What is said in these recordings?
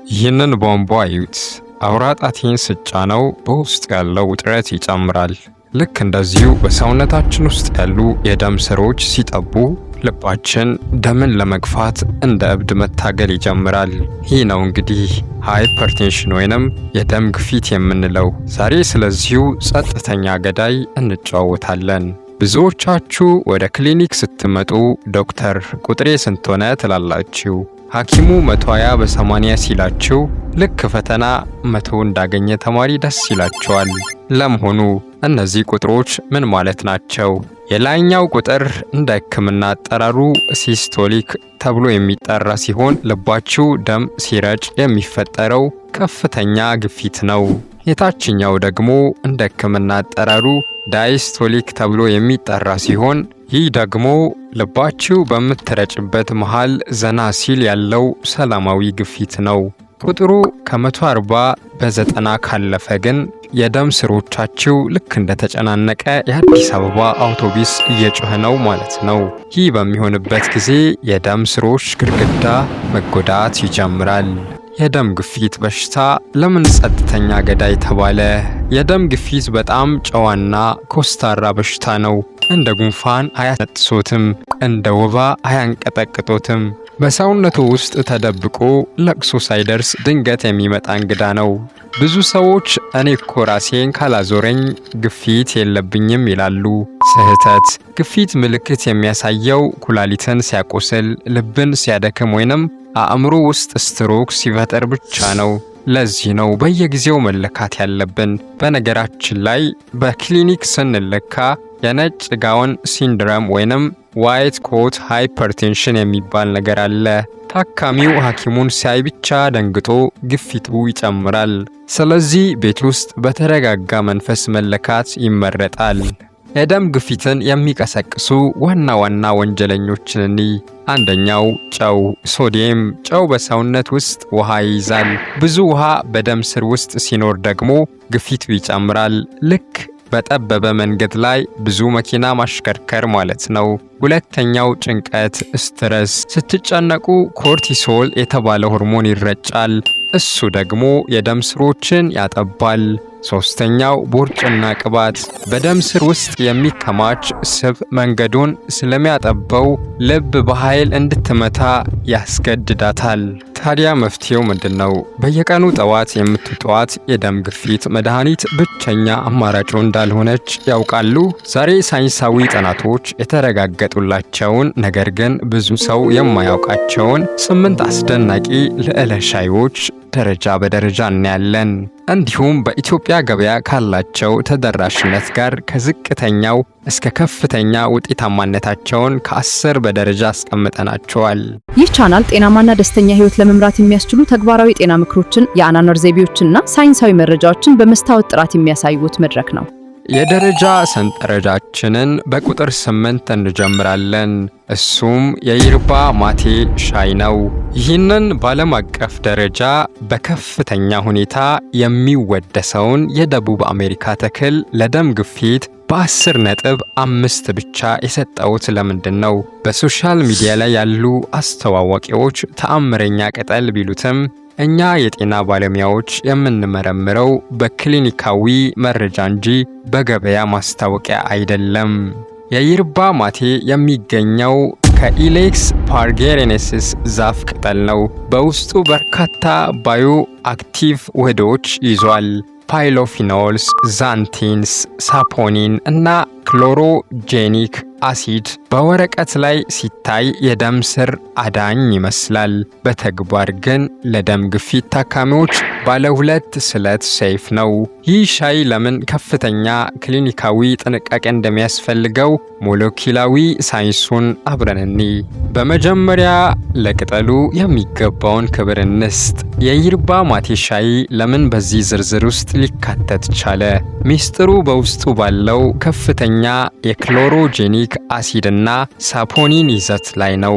ይህንን ቧንቧ እዩት። አውራ ጣቴን ስጫነው በውስጥ ያለው ውጥረት ይጨምራል። ልክ እንደዚሁ በሰውነታችን ውስጥ ያሉ የደም ስሮች ሲጠቡ ልባችን ደምን ለመግፋት እንደ እብድ መታገል ይጀምራል። ይህ ነው እንግዲህ ሃይፐርቴንሽን ወይንም የደም ግፊት የምንለው። ዛሬ ስለዚሁ ጸጥተኛ ገዳይ እንጨዋወታለን። ብዙዎቻችሁ ወደ ክሊኒክ ስትመጡ ዶክተር ቁጥሬ ስንት ሆነ ትላላችሁ። ሐኪሙ 120 በ80 ሲላችሁ ልክ ፈተና 100 እንዳገኘ ተማሪ ደስ ይላቸዋል። ለመሆኑ እነዚህ ቁጥሮች ምን ማለት ናቸው? የላይኛው ቁጥር እንደ ሕክምና አጠራሩ ሲስቶሊክ ተብሎ የሚጠራ ሲሆን ልባችሁ ደም ሲረጭ የሚፈጠረው ከፍተኛ ግፊት ነው። የታችኛው ደግሞ እንደ ሕክምና አጠራሩ ዳይስቶሊክ ተብሎ የሚጠራ ሲሆን ይህ ደግሞ ልባችሁ በምትረጭበት መሃል ዘና ሲል ያለው ሰላማዊ ግፊት ነው። ቁጥሩ ከ140 በ90 ካለፈ ግን የደም ስሮቻችሁ ልክ እንደተጨናነቀ የአዲስ አበባ አውቶቡስ እየጮኸ ነው ማለት ነው። ይህ በሚሆንበት ጊዜ የደም ስሮች ግድግዳ መጎዳት ይጀምራል። የደም ግፊት በሽታ ለምን ጸጥተኛ ገዳይ ተባለ? የደም ግፊት በጣም ጨዋና ኮስታራ በሽታ ነው። እንደ ጉንፋን አያነጥሶትም፣ እንደ ወባ አያንቀጠቅጦትም። በሰውነቱ ውስጥ ተደብቆ ለቅሶ ሳይደርስ ድንገት የሚመጣ እንግዳ ነው። ብዙ ሰዎች እኔ እኮ ራሴን ካላዞረኝ ግፊት የለብኝም ይላሉ። ስህተት። ግፊት ምልክት የሚያሳየው ኩላሊትን ሲያቆስል፣ ልብን ሲያደክም ወይንም አእምሮ ውስጥ ስትሮክ ሲፈጠር ብቻ ነው። ለዚህ ነው በየጊዜው መለካት ያለብን። በነገራችን ላይ በክሊኒክ ስንለካ የነጭ ጋውን ሲንድረም ወይንም ዋይት ኮት ሃይፐርቴንሽን የሚባል ነገር አለ። ታካሚው ሐኪሙን ሲያይ ብቻ ደንግጦ ግፊቱ ይጨምራል። ስለዚህ ቤት ውስጥ በተረጋጋ መንፈስ መለካት ይመረጣል። የደም ግፊትን የሚቀሰቅሱ ዋና ዋና ወንጀለኞችን እንይ። አንደኛው ጨው፣ ሶዲየም። ጨው በሰውነት ውስጥ ውሃ ይይዛል። ብዙ ውሃ በደም ስር ውስጥ ሲኖር ደግሞ ግፊቱ ይጨምራል። ልክ በጠበበ መንገድ ላይ ብዙ መኪና ማሽከርከር ማለት ነው። ሁለተኛው ጭንቀት፣ ስትረስ። ስትጨነቁ ኮርቲሶል የተባለ ሆርሞን ይረጫል። እሱ ደግሞ የደም ስሮችን ያጠባል። ሶስተኛው ቦርጭና ቅባት። በደም ስር ውስጥ የሚከማች ስብ መንገዱን ስለሚያጠበው ልብ በኃይል እንድትመታ ያስገድዳታል። ታዲያ መፍትሄው ምንድነው? በየቀኑ ጠዋት የምትጧት የደም ግፊት መድኃኒት ብቸኛ አማራጭ እንዳልሆነች ያውቃሉ? ዛሬ ሳይንሳዊ ጥናቶች የተረጋገጡላቸውን ነገር ግን ብዙ ሰው የማያውቃቸውን 8 አስደናቂ ልዕለ ሻዮች ደረጃ በደረጃ እናያለን። እንዲሁም በኢትዮጵያ ገበያ ካላቸው ተደራሽነት ጋር ከዝቅተኛው እስከ ከፍተኛ ውጤታማነታቸውን ከ10 በደረጃ አስቀምጠናቸዋል። ይህ ቻናል ጤናማና ደስተኛ ህይወት ለመምራት የሚያስችሉ ተግባራዊ ጤና ምክሮችን፣ የአኗኗር ዘይቤዎችንና ሳይንሳዊ መረጃዎችን በመስታወት ጥራት የሚያሳዩት መድረክ ነው። የደረጃ ሰንጠረዣችንን በቁጥር 8 እንጀምራለን። እሱም የይርባ ማቴ ሻይ ነው። ይህንን በዓለም አቀፍ ደረጃ በከፍተኛ ሁኔታ የሚወደሰውን የደቡብ አሜሪካ ተክል ለደም ግፊት በ10.5 ብቻ የሰጠሁት ለምንድን ነው? በሶሻል ሚዲያ ላይ ያሉ አስተዋዋቂዎች ተአምረኛ ቅጠል ቢሉትም እኛ የጤና ባለሙያዎች የምንመረምረው በክሊኒካዊ መረጃ እንጂ በገበያ ማስታወቂያ አይደለም። የይርባ ማቴ የሚገኘው ከኢሌክስ ፓርጌሬኔሲስ ዛፍ ቅጠል ነው። በውስጡ በርካታ ባዮ አክቲቭ ውህዶች ይዟል። ፓይሎፊኖልስ፣ ዛንቲንስ፣ ሳፖኒን እና ክሎሮጄኒክ አሲድ። በወረቀት ላይ ሲታይ የደም ስር አዳኝ ይመስላል። በተግባር ግን ለደም ግፊት ታካሚዎች ባለ 2 ስለት ሰይፍ ነው። ይህ ሻይ ለምን ከፍተኛ ክሊኒካዊ ጥንቃቄ እንደሚያስፈልገው ሞለኪላዊ ሳይንሱን አብረን እንይ። በመጀመሪያ ለቅጠሉ የሚገባውን ክብር እንስጥ። የይርባ ማቴ ሻይ ለምን በዚህ ዝርዝር ውስጥ ሊካተት ቻለ? ሚስጥሩ በውስጡ ባለው ከፍተኛ የክሎሮጄኒክ አሲድና ሳፖኒን ይዘት ላይ ነው።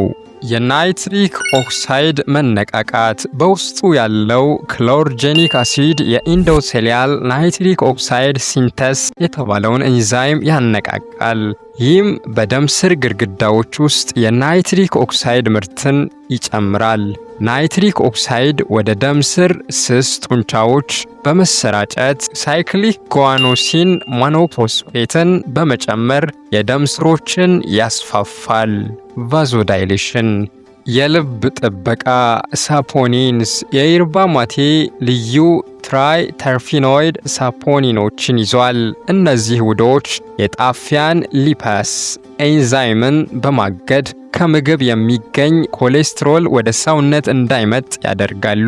የናይትሪክ ኦክሳይድ መነቃቃት። በውስጡ ያለው ክሎሮጄኒክ አሲድ የኢንዶቴሊያል ናይትሪክ ኦክሳይድ ሲንተስ የተባለውን ኤንዛይም ያነቃቃል። ይህም በደም ስር ግድግዳዎች ውስጥ የናይትሪክ ኦክሳይድ ምርትን ይጨምራል። ናይትሪክ ኦክሳይድ ወደ ደም ስር ስስ ጡንቻዎች በመሰራጨት ሳይክሊክ ጓኖሲን ሞኖፎስፌትን በመጨመር የደም ስሮችን ያስፋፋል። ቫዞዳይሌሽን የልብ ጥበቃ ሳፖኒንስ የየርባ ማቴ ልዩ ትራይ ተርፊኖይድ ሳፖኒኖችን ይዟል። እነዚህ ውህዶች የጣፊያን ሊፓስ ኤንዛይምን በማገድ ከምግብ የሚገኝ ኮሌስትሮል ወደ ሰውነት እንዳይመጥ ያደርጋሉ።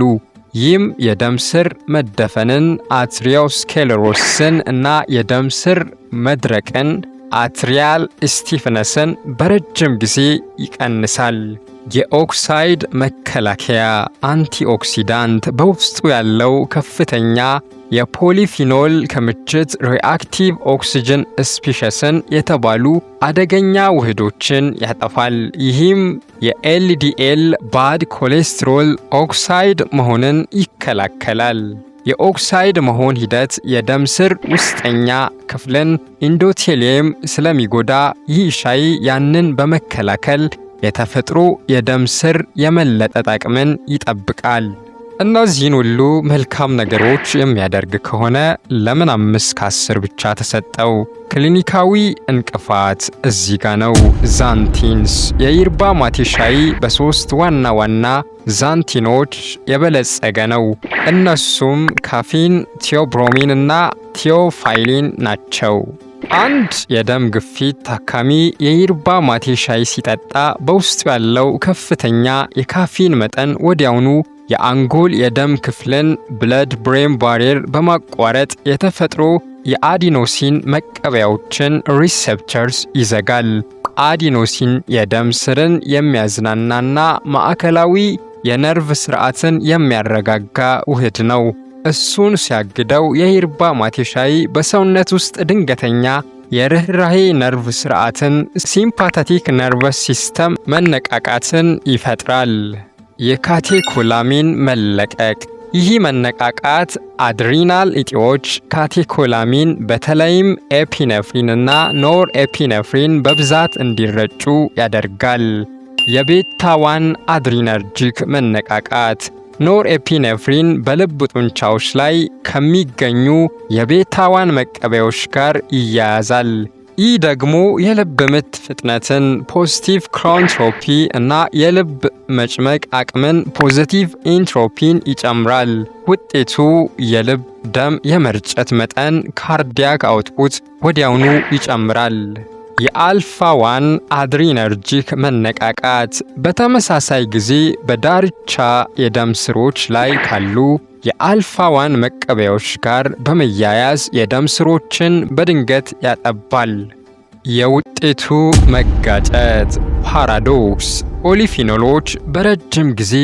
ይህም የደም ስር መደፈንን፣ አትሪዮስክሌሮሲስን እና የደም ስር መድረቅን አትሪያል ስቲፍነስን በረጅም ጊዜ ይቀንሳል። የኦክሳይድ መከላከያ አንቲኦክሲዳንት በውስጡ ያለው ከፍተኛ የፖሊፊኖል ክምችት ሪአክቲቭ ኦክሲጅን ስፒሸስን የተባሉ አደገኛ ውህዶችን ያጠፋል። ይህም የኤልዲኤል ባድ ኮሌስትሮል ኦክሳይድ መሆንን ይከላከላል። የኦክሳይድ መሆን ሂደት የደም ስር ውስጠኛ ክፍልን ኢንዶቴሊየም ስለሚጎዳ ይህ ሻይ ያንን በመከላከል የተፈጥሮ የደም ስር የመለጠጥ አቅምን ይጠብቃል። እነዚህን ሁሉ መልካም ነገሮች የሚያደርግ ከሆነ ለምን 5 ከ10 ብቻ ተሰጠው? ክሊኒካዊ እንቅፋት እዚህ ጋ ነው። ዛንቲንስ የየርባ ማቴ ሻይ በ3 ዋና ዋና ዛንቲኖች የበለጸገ ነው። እነሱም ካፊን፣ ቲዮብሮሚን እና ቲዮፋይሊን ናቸው። አንድ የደም ግፊት ታካሚ የየርባ ማቴ ሻይ ሲጠጣ በውስጡ ያለው ከፍተኛ የካፊን መጠን ወዲያውኑ የአንጎል የደም ክፍልን ብለድ ብሬን ባሪየር በማቋረጥ የተፈጥሮ የአዲኖሲን መቀበያዎችን ሪሴፕተርስ ይዘጋል። አዲኖሲን የደም ስርን የሚያዝናናና ማዕከላዊ የነርቭ ስርዓትን የሚያረጋጋ ውህድ ነው። እሱን ሲያግደው የየርባ ማቴ ሻይ በሰውነት ውስጥ ድንገተኛ የርህራሄ ነርቭ ስርዓትን ሲምፓታቲክ ነርቨስ ሲስተም መነቃቃትን ይፈጥራል። የካቴኮላሚን መለቀቅ ይህ መነቃቃት አድሪናል እጢዎች ካቴኮላሚን በተለይም ኤፒኔፍሪን እና ኖር ኤፒኔፍሪን በብዛት እንዲረጩ ያደርጋል። የቤታ-1 አድሪነርጂክ መነቃቃት ኖር ኤፒኔፍሪን በልብ ጡንቻዎች ላይ ከሚገኙ የቤታ-1 መቀበያዎች ጋር ይያያዛል። ይህ ደግሞ የልብ ምት ፍጥነትን፣ ፖዚቲቭ ክሮንትሮፒ እና የልብ መጭመቅ አቅምን ፖዚቲቭ ኢንትሮፒን ይጨምራል። ውጤቱ የልብ ደም የመርጨት መጠን ካርዲያክ አውትፑት ወዲያውኑ ይጨምራል። የአልፋ-1 አድሪነርጂክ መነቃቃት በተመሳሳይ ጊዜ በዳርቻ የደም ስሮች ላይ ካሉ የአልፋ-1 መቀበያዎች ጋር በመያያዝ የደም ስሮችን በድንገት ያጠባል። የውጤቱ መጋጨት ፓራዶክስ ፖሊፊኖሎች በረጅም ጊዜ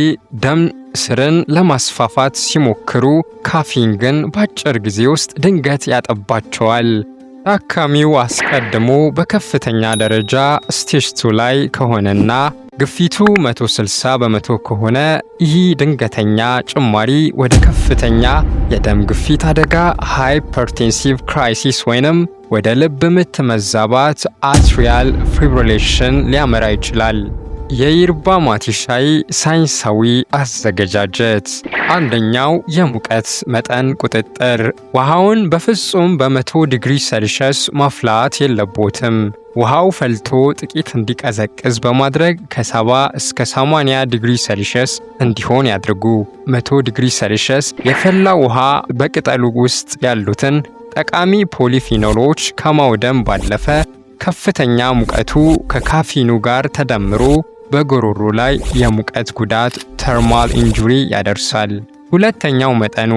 ደም ስርን ለማስፋፋት ሲሞክሩ፣ ካፊን ግን በአጭር ጊዜ ውስጥ ድንገት ያጠባቸዋል። ታካሚው አስቀድሞ በከፍተኛ ደረጃ ስቴጅ 2 ላይ ከሆነና ግፊቱ 160 በመቶ ከሆነ ይህ ድንገተኛ ጭማሪ ወደ ከፍተኛ የደም ግፊት አደጋ ሃይፐርቴንሲቭ ክራይሲስ ወይንም ወደ ልብ ምት መዛባት አትሪያል ፊብሪሌሽን ሊያመራ ይችላል። የየርባ ማቴ ሻይ ሳይንሳዊ አዘገጃጀት አንደኛው የሙቀት መጠን ቁጥጥር። ውሃውን በፍጹም በ100 ዲግሪ ሴልሺየስ ማፍላት የለቦትም። ውሃው ፈልቶ ጥቂት እንዲቀዘቅዝ በማድረግ ከ70 እስከ 80 ዲግሪ ሴልሺየስ እንዲሆን ያድርጉ። 100 ዲግሪ ሴልሺየስ የፈላ ውሃ በቅጠሉ ውስጥ ያሉትን ጠቃሚ ፖሊፊኖሎች ከማውደም ባለፈ ከፍተኛ ሙቀቱ ከካፊኑ ጋር ተደምሮ በጉሮሮ ላይ የሙቀት ጉዳት ተርማል ኢንጁሪ ያደርሳል። ሁለተኛው መጠኑ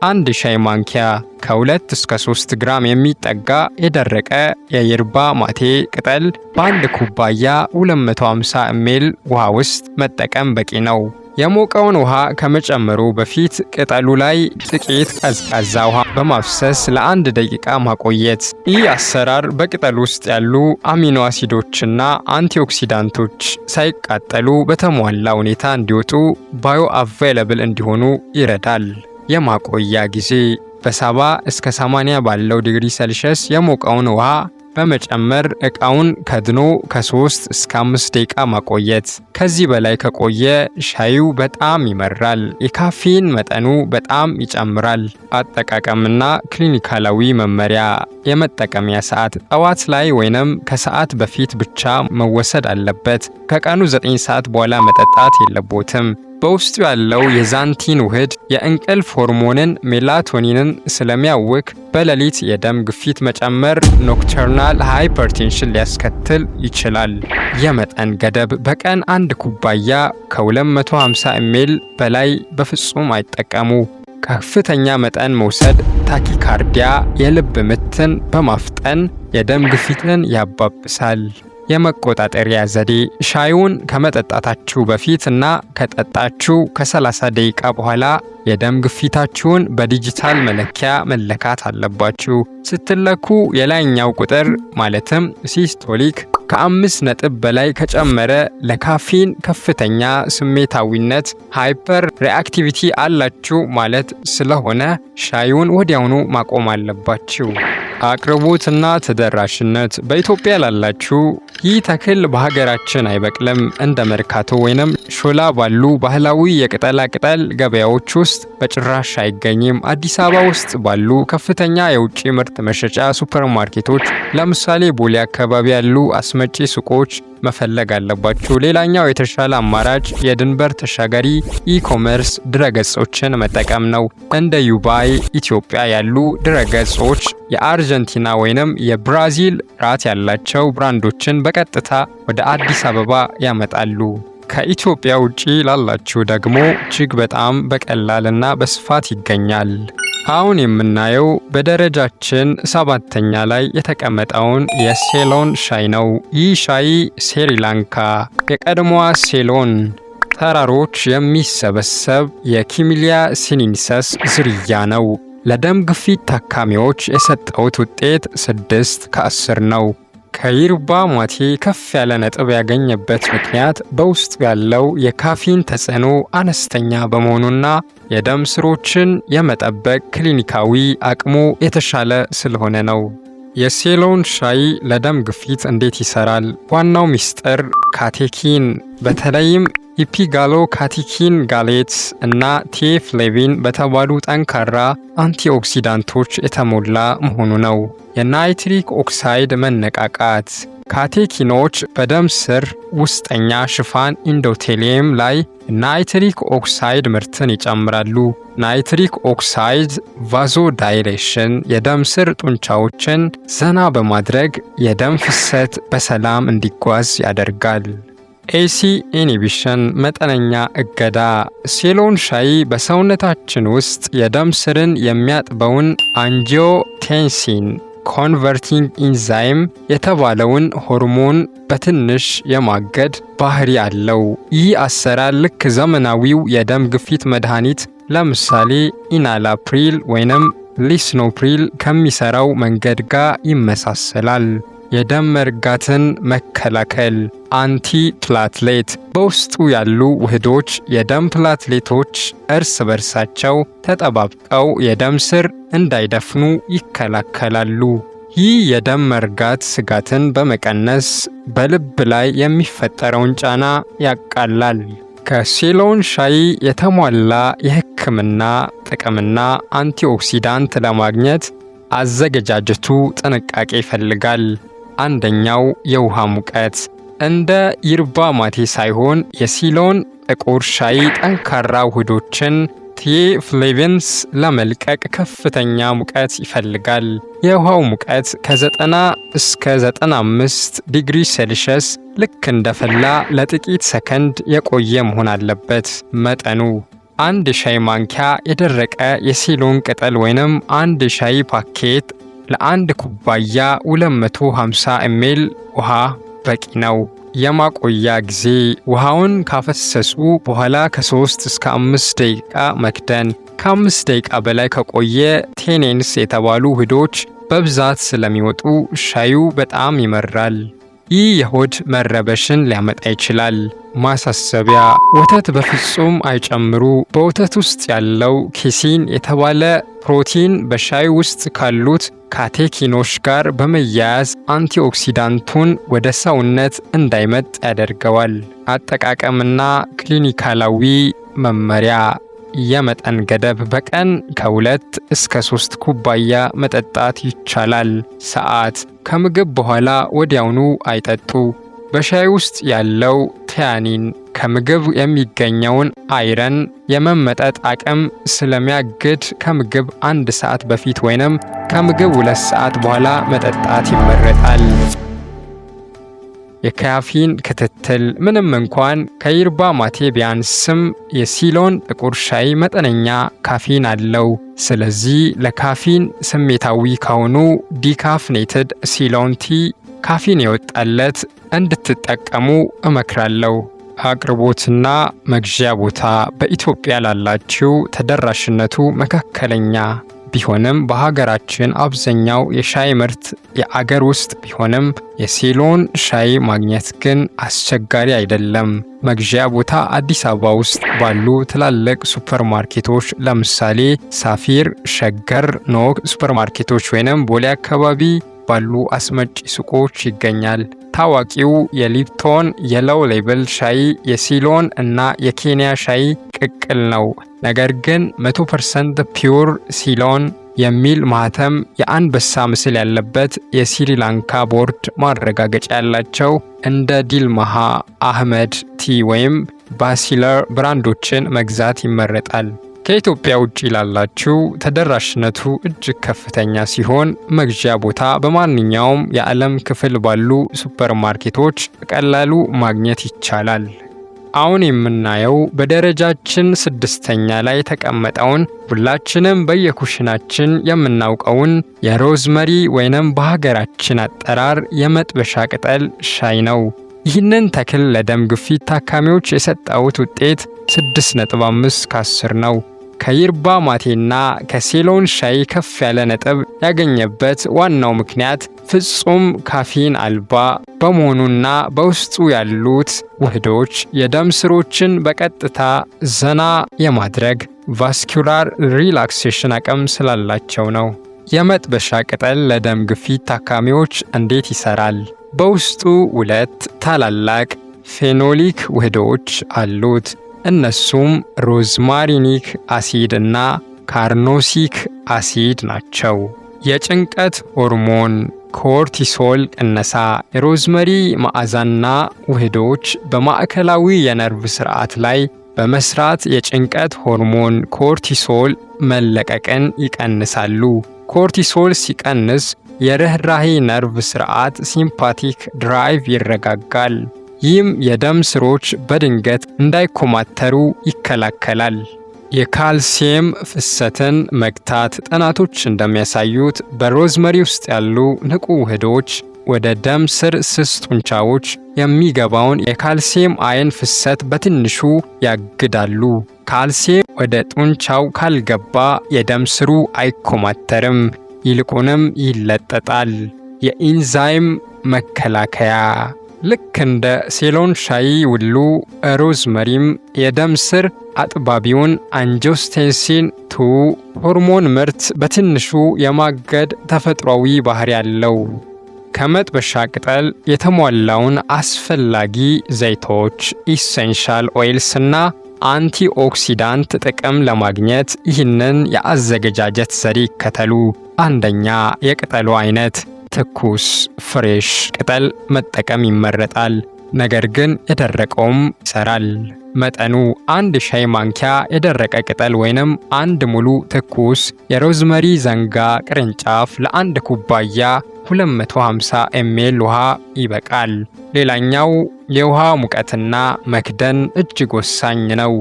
አንድ ሻይ ማንኪያ ከ2 እስከ 3 ግራም የሚጠጋ የደረቀ የየርባ ማቴ ቅጠል በአንድ ኩባያ 250 ml ውሃ ውስጥ መጠቀም በቂ ነው። የሞቀውን ውሃ ከመጨመሩ በፊት ቅጠሉ ላይ ጥቂት ቀዝቃዛ ውሃ በማፍሰስ ለ1 ደቂቃ ማቆየት። ይህ አሰራር በቅጠሉ ውስጥ ያሉ አሚኖ አሲዶችና አንቲኦክሲዳንቶች ሳይቃጠሉ በተሟላ ሁኔታ እንዲወጡ ባዮ አቬይለብል እንዲሆኑ ይረዳል። የማቆያ ጊዜ በ70 እስከ 80 ባለው ዲግሪ ሴልሺየስ የሞቀውን ውሃ በመጨመር ዕቃውን ከድኖ ከ3 እስከ 5 ደቂቃ ማቆየት። ከዚህ በላይ ከቆየ ሻዩ በጣም ይመራል፣ የካፌን መጠኑ በጣም ይጨምራል። አጠቃቀምና ክሊኒካላዊ መመሪያ። የመጠቀሚያ ሰዓት ጠዋት ላይ ወይንም ከሰዓት በፊት ብቻ መወሰድ አለበት። ከቀኑ 9 ሰዓት በኋላ መጠጣት የለቦትም። በውስጡ ያለው የዛንቲን ውህድ የእንቅልፍ ሆርሞንን ሜላቶኒንን ስለሚያውክ በሌሊት የደም ግፊት መጨመር፣ ኖክተርናል ሃይፐርቴንሽን ሊያስከትል ይችላል። የመጠን ገደብ በቀን 1 ኩባያ ከ250 ml በላይ በፍጹም አይጠቀሙ። ከፍተኛ መጠን መውሰድ ታኪካርዲያ፣ የልብ ምትን በማፍጠን የደም ግፊትን ያባብሳል። የመቆጣጠሪያ ዘዴ ሻዩን ከመጠጣታችሁ በፊት እና ከጠጣችሁ ከ30 ደቂቃ በኋላ የደም ግፊታችሁን በዲጂታል መለኪያ መለካት አለባችሁ። ስትለኩ የላይኛው ቁጥር ማለትም ሲስቶሊክ ከ5 ነጥብ በላይ ከጨመረ ለካፊን ከፍተኛ ስሜታዊነት ሃይፐር ሪአክቲቪቲ አላችሁ ማለት ስለሆነ ሻዩን ወዲያውኑ ማቆም አለባችሁ። አቅርቦትና ተደራሽነት በኢትዮጵያ ላላችሁ ይህ ተክል በሀገራችን አይበቅልም። እንደ መርካቶ ወይንም ሾላ ባሉ ባህላዊ የቅጠላ ቅጠል ገበያዎች ውስጥ በጭራሽ አይገኝም። አዲስ አበባ ውስጥ ባሉ ከፍተኛ የውጭ ምርት መሸጫ ሱፐርማርኬቶች ለምሳሌ ቦሌ አካባቢ ያሉ አስመጪ ሱቆች መፈለግ አለባችሁ። ሌላኛው የተሻለ አማራጭ የድንበር ተሻጋሪ ኢኮመርስ ድረገጾችን መጠቀም ነው። እንደ ዩባይ ኢትዮጵያ ያሉ ድረገጾች የአርጀንቲና ወይንም የብራዚል ጥራት ያላቸው ብራንዶችን በቀጥታ ወደ አዲስ አበባ ያመጣሉ። ከኢትዮጵያ ውጪ ላላችሁ ደግሞ እጅግ በጣም በቀላልና በስፋት ይገኛል። አሁን የምናየው በደረጃችን 7ኛ ላይ የተቀመጠውን የሴሎን ሻይ ነው። ይህ ሻይ ስሪላንካ የቀድሞዋ ሴሎን ተራሮች የሚሰበሰብ የኪሚሊያ ሲኒንሰስ ዝርያ ነው። ለደም ግፊት ታካሚዎች የሰጠውት ውጤት 6 ከ10 ነው። ከይርባ ማቴ ከፍ ያለ ነጥብ ያገኘበት ምክንያት በውስጡ ያለው የካፊን ተጽዕኖ አነስተኛ በመሆኑና የደም ስሮችን የመጠበቅ ክሊኒካዊ አቅሙ የተሻለ ስለሆነ ነው። የሴሎን ሻይ ለደም ግፊት እንዴት ይሰራል? ዋናው ሚስጥር ካቴኪን በተለይም ኢፒጋሎ ካቴኪን ጋሌት እና ቲኤፍሌቪን በተባሉ ጠንካራ አንቲኦክሲዳንቶች የተሞላ መሆኑ ነው። የናይትሪክ ኦክሳይድ መነቃቃት ካቴኪኖች በደም ስር ውስጠኛ ሽፋን ኢንዶቴሊየም ላይ ናይትሪክ ኦክሳይድ ምርትን ይጨምራሉ። ናይትሪክ ኦክሳይድ ቫዞ ዳይሌሽን የደም ስር ጡንቻዎችን ዘና በማድረግ የደም ፍሰት በሰላም እንዲጓዝ ያደርጋል። ኤሲ ኢኒቢሽን መጠነኛ እገዳ ሴሎን ሻይ በሰውነታችን ውስጥ የደም ስርን የሚያጥበውን አንጂዮቴንሲን ኮንቨርቲንግ ኢንዛይም የተባለውን ሆርሞን በትንሽ የማገድ ባህሪ አለው። ይህ አሰራር ልክ ዘመናዊው የደም ግፊት መድኃኒት ለምሳሌ ኢናላፕሪል ወይንም ሊስኖፕሪል ከሚሰራው መንገድ ጋር ይመሳሰላል። የደም መርጋትን መከላከል አንቲ ፕላትሌት በውስጡ ያሉ ውህዶች የደም ፕላትሌቶች እርስ በርሳቸው ተጠባብቀው የደም ስር እንዳይደፍኑ ይከላከላሉ። ይህ የደም መርጋት ስጋትን በመቀነስ በልብ ላይ የሚፈጠረውን ጫና ያቃላል። ከሴሎን ሻይ የተሟላ የሕክምና ጥቅምና አንቲኦክሲዳንት ለማግኘት አዘገጃጀቱ ጥንቃቄ ይፈልጋል። አንደኛው የውሃ ሙቀት እንደ ይርባ ማቴ ሳይሆን የሲሎን ጥቁር ሻይ ጠንካራ ውህዶችን ቲኤፍሌቪንስ ለመልቀቅ ከፍተኛ ሙቀት ይፈልጋል። የውሃው ሙቀት ከ90 እስከ 95 ዲግሪ ሴልሺየስ ልክ እንደፈላ ለጥቂት ሰከንድ የቆየ መሆን አለበት። መጠኑ አንድ ሻይ ማንኪያ የደረቀ የሲሎን ቅጠል ወይንም አንድ ሻይ ፓኬት ለአንድ ኩባያ 250 ml ውሃ በቂ ነው። የማቆያ ጊዜ ውሃውን ካፈሰሱ በኋላ ከ3 እስከ 5 ደቂቃ መክደን። ከ5 ደቂቃ በላይ ከቆየ ቴኔንስ የተባሉ ውህዶች በብዛት ስለሚወጡ ሻዩ በጣም ይመራል። ይህ የሆድ መረበሽን ሊያመጣ ይችላል። ማሳሰቢያ፣ ወተት በፍጹም አይጨምሩ። በወተት ውስጥ ያለው ኬሲን የተባለ ፕሮቲን በሻይ ውስጥ ካሉት ካቴኪኖች ጋር በመያያዝ አንቲኦክሲዳንቱን ወደ ሰውነት እንዳይመጥ ያደርገዋል። አጠቃቀምና ክሊኒካላዊ መመሪያ የመጠን ገደብ በቀን ከ2 እስከ 3 ኩባያ መጠጣት ይቻላል። ሰዓት ከምግብ በኋላ ወዲያውኑ አይጠጡ። በሻይ ውስጥ ያለው ቲያኒን ከምግብ የሚገኘውን አይረን የመመጠጥ አቅም ስለሚያግድ ከምግብ 1 ሰዓት በፊት ወይንም ከምግብ 2 ሰዓት በኋላ መጠጣት ይመረጣል። የካፊን ክትትል ምንም እንኳን ከየርባ ማቴ ቢያንስም የሲሎን ጥቁር ሻይ መጠነኛ ካፊን አለው። ስለዚህ ለካፊን ስሜታዊ ከሆኑ ዲካፍኔትድ ሲሎን ቲ ካፊን የወጣለት እንድትጠቀሙ እመክራለሁ። አቅርቦትና መግዣ ቦታ በኢትዮጵያ ላላችሁ ተደራሽነቱ መካከለኛ ቢሆንም በሀገራችን አብዛኛው የሻይ ምርት የአገር ውስጥ ቢሆንም የሲሎን ሻይ ማግኘት ግን አስቸጋሪ አይደለም። መግዣ ቦታ አዲስ አበባ ውስጥ ባሉ ትላልቅ ሱፐርማርኬቶች ለምሳሌ ሳፊር፣ ሸገር፣ ኖክ ሱፐርማርኬቶች ወይንም ቦሌ አካባቢ ባሉ አስመጪ ሱቆች ይገኛል። ታዋቂው የሊፕቶን የሎው ሌብል ሻይ የሲሎን እና የኬንያ ሻይ ቅቅል ነው። ነገር ግን 100% ፒውር ሲሎን የሚል ማህተም የአንበሳ ምስል ያለበት የስሪላንካ ቦርድ ማረጋገጫ ያላቸው እንደ ዲልማሃ፣ አህመድ ቲ ወይም ባሲለር ብራንዶችን መግዛት ይመረጣል። ከኢትዮጵያ ውጭ ላላችሁ ተደራሽነቱ እጅግ ከፍተኛ ሲሆን መግዣ ቦታ በማንኛውም የዓለም ክፍል ባሉ ሱፐርማርኬቶች በቀላሉ ማግኘት ይቻላል። አሁን የምናየው በደረጃችን 6ኛ ላይ የተቀመጠውን ሁላችንም በየኩሽናችን የምናውቀውን የሮዝመሪ ወይንም በሀገራችን አጠራር የመጥበሻ ቅጠል ሻይ ነው። ይህንን ተክል ለደም ግፊት ታካሚዎች የሰጠሁት ውጤት 6.5 ከ10 ነው። ከየርባ ማቴና ከሲሎን ሻይ ከፍ ያለ ነጥብ ያገኘበት ዋናው ምክንያት ፍጹም ካፊን አልባ በመሆኑና በውስጡ ያሉት ውህዶች የደም ስሮችን በቀጥታ ዘና የማድረግ ቫስኩላር ሪላክሴሽን አቅም ስላላቸው ነው። የመጥበሻ ቅጠል ለደም ግፊት ታካሚዎች እንዴት ይሰራል? በውስጡ 2 ታላላቅ ፌኖሊክ ውህዶች አሉት። እነሱም ሮዝማሪኒክ አሲድ እና ካርኖሲክ አሲድ ናቸው። የጭንቀት ሆርሞን ኮርቲሶል ቅነሳ። የሮዝመሪ መዓዛና ውህዶች በማዕከላዊ የነርቭ ስርዓት ላይ በመስራት የጭንቀት ሆርሞን ኮርቲሶል መለቀቅን ይቀንሳሉ። ኮርቲሶል ሲቀንስ የርህራሄ ነርቭ ስርዓት ሲምፓቲክ ድራይቭ ይረጋጋል። ይህም የደም ስሮች በድንገት እንዳይኮማተሩ ይከላከላል። የካልሲየም ፍሰትን መግታት። ጥናቶች እንደሚያሳዩት በሮዝመሪ ውስጥ ያሉ ንቁ ውህዶች ወደ ደም ስር ስስ ጡንቻዎች የሚገባውን የካልሲየም አየን ፍሰት በትንሹ ያግዳሉ። ካልሲየም ወደ ጡንቻው ካልገባ የደም ስሩ አይኮማተርም፣ ይልቁንም ይለጠጣል። የኢንዛይም መከላከያ። ልክ እንደ ሲሎን ሻይ ሁሉ ሮዝመሪም የደም ስር አጥባቢውን አንጂዮቴንሲን 2 ሆርሞን ምርት በትንሹ የማገድ ተፈጥሯዊ ባህሪ ያለው። ከመጥበሻ ቅጠል የተሟላውን አስፈላጊ ዘይቶች ኢሴንሻል ኦይልስ እና አንቲኦክሲዳንት ጥቅም ለማግኘት ይህንን የአዘገጃጀት ዘዴ ይከተሉ። 1ኛ የቅጠሉ አይነት ትኩስ ፍሬሽ ቅጠል መጠቀም ይመረጣል። ነገር ግን የደረቀውም ይሰራል። መጠኑ 1 ሻይ ማንኪያ የደረቀ ቅጠል ወይንም 1 ሙሉ ትኩስ የሮዝመሪ ዘንጋ ቅርንጫፍ ለ1 ኩባያ 250 ml ውሃ ይበቃል። ሌላኛው የውሃ ሙቀትና መክደን እጅግ ወሳኝ ነው።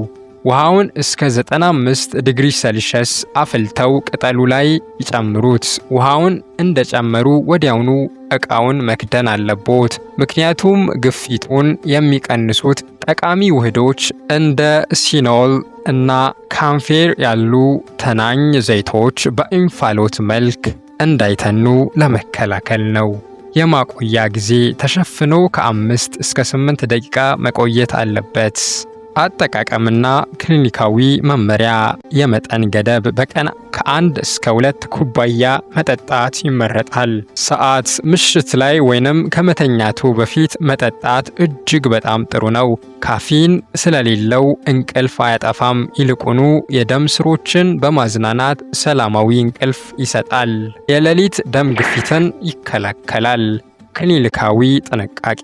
ውሃውን እስከ 95 ዲግሪ ሴልሺየስ አፍልተው ቅጠሉ ላይ ይጨምሩት። ውሃውን እንደጨመሩ ወዲያውኑ ዕቃውን መክደን አለቦት። ምክንያቱም ግፊቱን የሚቀንሱት ጠቃሚ ውህዶች እንደ ሲኖል እና ካምፌር ያሉ ተናኝ ዘይቶች በእንፋሎት መልክ እንዳይተኑ ለመከላከል ነው። የማቆያ ጊዜ ተሸፍኖ ከ5 እስከ 8 ደቂቃ መቆየት አለበት። አጠቃቀምና ክሊኒካዊ መመሪያ የመጠን ገደብ በቀን ከ1 እስከ 2 ኩባያ መጠጣት ይመረጣል። ሰዓት ምሽት ላይ ወይንም ከመተኛቱ በፊት መጠጣት እጅግ በጣም ጥሩ ነው። ካፊን ስለሌለው እንቅልፍ አያጠፋም፣ ይልቁኑ የደም ስሮችን በማዝናናት ሰላማዊ እንቅልፍ ይሰጣል። የሌሊት ደም ግፊትን ይከላከላል። ክሊኒካዊ ጥንቃቄ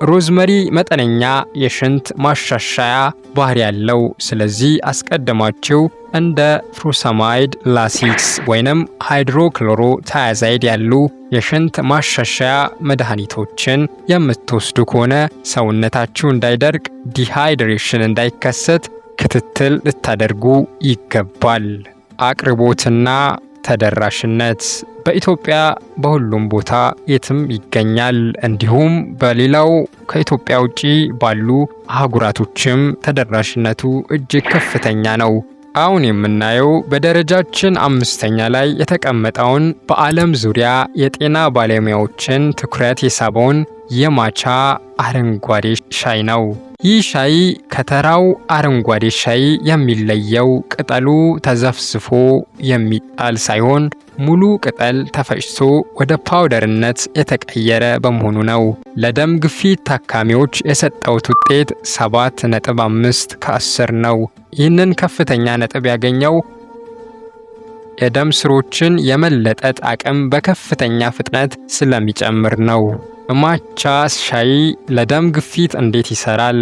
ሮዝመሪ መጠነኛ የሽንት ማሻሻያ ባህሪ ያለው፣ ስለዚህ አስቀድማችሁ እንደ ፍሩሰማይድ ላሲክስ ወይንም ሃይድሮክሎሮ ታያዛይድ ያሉ የሽንት ማሻሻያ መድኃኒቶችን የምትወስዱ ከሆነ ሰውነታችሁ እንዳይደርቅ፣ ዲሃይድሬሽን እንዳይከሰት ክትትል ልታደርጉ ይገባል። አቅርቦትና ተደራሽነት በኢትዮጵያ በሁሉም ቦታ የትም ይገኛል። እንዲሁም በሌላው ከኢትዮጵያ ውጪ ባሉ አህጉራቶችም ተደራሽነቱ እጅግ ከፍተኛ ነው። አሁን የምናየው በደረጃችን 5ኛ ላይ የተቀመጠውን በዓለም ዙሪያ የጤና ባለሙያዎችን ትኩረት የሳበውን የማቻ አረንጓዴ ሻይ ነው። ይህ ሻይ ከተራው አረንጓዴ ሻይ የሚለየው ቅጠሉ ተዘፍዝፎ የሚጣል ሳይሆን ሙሉ ቅጠል ተፈጭቶ ወደ ፓውደርነት የተቀየረ በመሆኑ ነው። ለደም ግፊት ታካሚዎች የሰጠውት ውጤት 7.5 ከ10 ነው። ይህንን ከፍተኛ ነጥብ ያገኘው የደም ስሮችን የመለጠጥ አቅም በከፍተኛ ፍጥነት ስለሚጨምር ነው። ማቻ ሻይ ለደም ግፊት እንዴት ይሰራል?